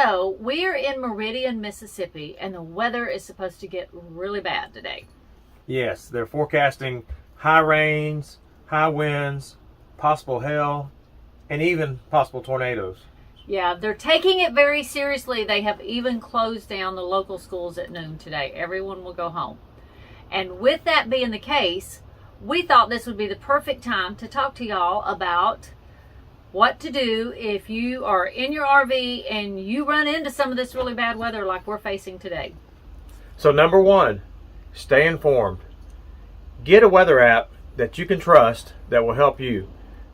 So we are in Meridian, Mississippi, and the weather is supposed to get really bad today. Yes, they're forecasting high rains, high winds, possible hail, and even possible tornadoes. Yeah, they're taking it very seriously. They have even closed down the local schools at noon today. Everyone will go home. And with that being the case, we thought this would be the perfect time to talk to y'all about what to do if you are in your RV and you run into some of this really bad weather like we're facing today. So number one, stay informed. Get a weather app that you can trust that will help you.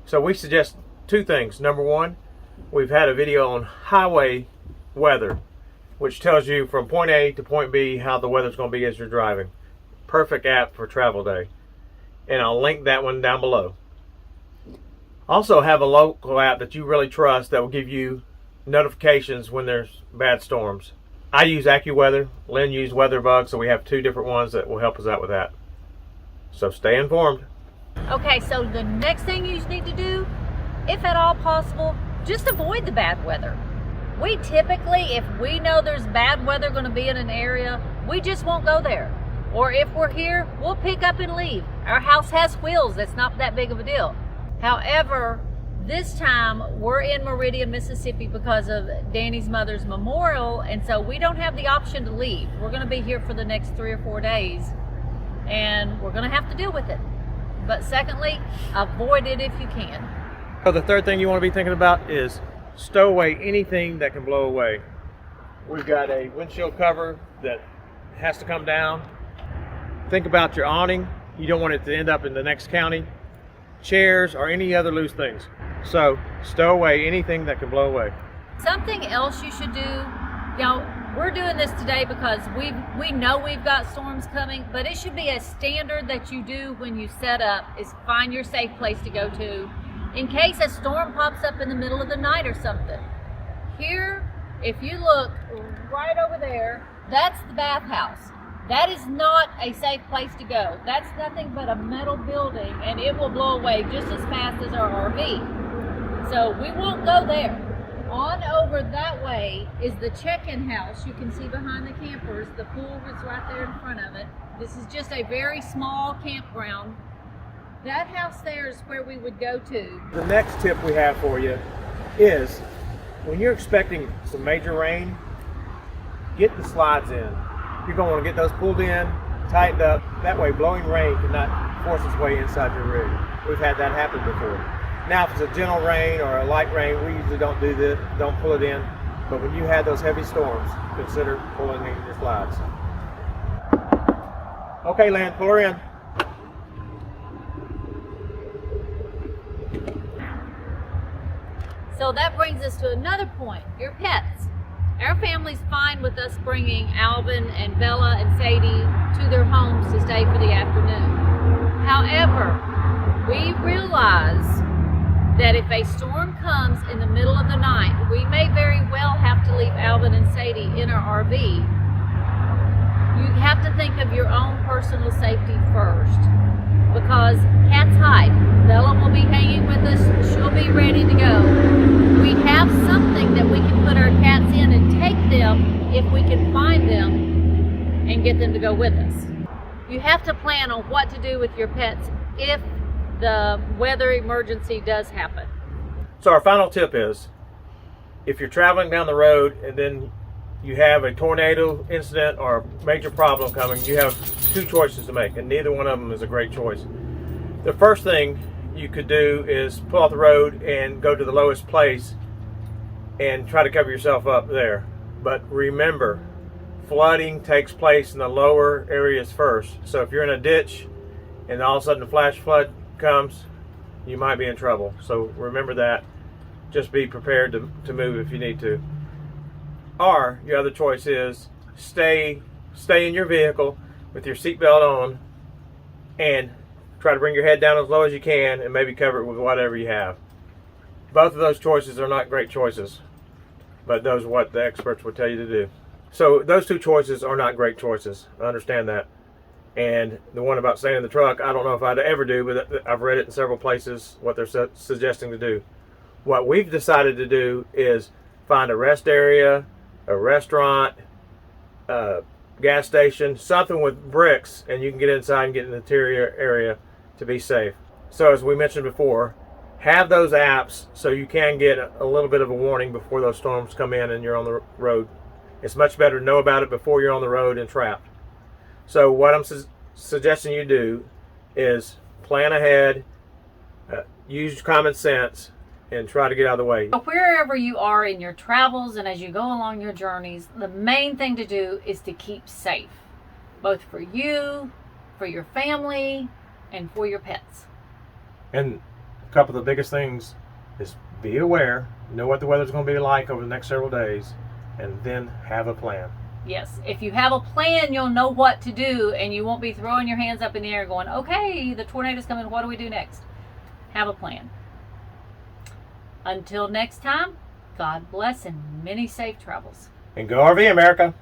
So we suggest two things. Number one, we've had a video on highway weather, which tells you from point A to point B how the weather's going to be as you're driving. Perfect app for travel day. And I'll link that one down below. Also have a local app that you really trust that will give you notifications when there's bad storms. I use AccuWeather. Lynn used WeatherBug, so we have two different ones that will help us out with that. So stay informed. Okay, so the next thing you need to do, if at all possible, just avoid the bad weather. We typically, if we know there's bad weather going to be in an area, we just won't go there. Or if we're here, we'll pick up and leave. Our house has wheels. It's not that big of a deal. However, this time we're in Meridian, Mississippi because of Danny's mother's memorial, and so we don't have the option to leave. We're going to be here for the next 3 or 4 days, and we're going to have to deal with it. But secondly, avoid it if you can. So the third thing you want to be thinking about is stow away anything that can blow away. We've got a windshield cover that has to come down. Think about your awning. You don't want it to end up in the next county. Chairs or any other loose things. So stow away anything that can blow away. Something else you should do, you know, we're doing this today because we know we've got storms coming, but it should be a standard that you do when you set up is find your safe place to go to in case a storm pops up in the middle of the night or something. Here, if you look right over there, that's the bathhouse. That is not a safe place to go. That's nothing but a metal building, and it will blow away just as fast as our RV. So we won't go there. On over that way is the check-in house. You can see behind the campers. The pool is right there in front of it. This is just a very small campground. That house there is where we would go to. The next tip we have for you is when you're expecting some major rain, get the slides in. You're going to want to get those pulled in, tightened up. That way blowing rain cannot force its way inside your rig. We've had that happen before. Now if it's a gentle rain or a light rain, we usually don't do this, don't pull it in. But when you have those heavy storms, consider pulling in your slides. Okay, Lynn, pull her in. So that brings us to another point, your pets. Our family's fine with us bringing Alvin and Bella and Sadie to their homes to stay for the afternoon. However, we realize that if a storm comes in the middle of the night, we may very well have to leave Alvin and Sadie in our RV. You have to think of your own personal safety first, because cats hide. Bella will be hanging with us. She'll be ready to go. We have something that we can put our cats in and take them if we can find them and get them to go with us. You have to plan on what to do with your pets if the weather emergency does happen. So our final tip is, if you're traveling down the road and then you have a tornado incident or a major problem coming, you have two choices to make, and neither one of them is a great choice. The first thing you could do is pull off the road and go to the lowest place and try to cover yourself up there. But remember, flooding takes place in the lower areas first. So if you're in a ditch and all of a sudden a flash flood comes, you might be in trouble. So remember that. Just be prepared to move if you need to. Or your other choice is stay in your vehicle with your seatbelt on and try to bring your head down as low as you can and maybe cover it with whatever you have. Both of those choices are not great choices, but those are what the experts would tell you to do. So those two choices are not great choices. I understand that. And the one about staying in the truck, I don't know if I'd ever do, but I've read it in several places what they're suggesting to do. What we've decided to do is find a rest area a restaurant, gas station, something with bricks, and you can get inside and get in the interior area to be safe. So as we mentioned before, have those apps so you can get a little bit of a warning before those storms come in and you're on the road. It's much better to know about it before you're on the road and trapped. So what I'm suggesting you do is plan ahead, use common sense, and try to get out of the way. Wherever you are in your travels and as you go along your journeys, the main thing to do is to keep safe, both for you, for your family, and for your pets. And a couple of the biggest things is be aware, know what the weather's going to be like over the next several days, and then have a plan. Yes, if you have a plan, you'll know what to do, and you won't be throwing your hands up in the air going, okay, the tornado's coming, what do we do next? Have a plan. Until next time, God bless and many safe travels. And go RV, America!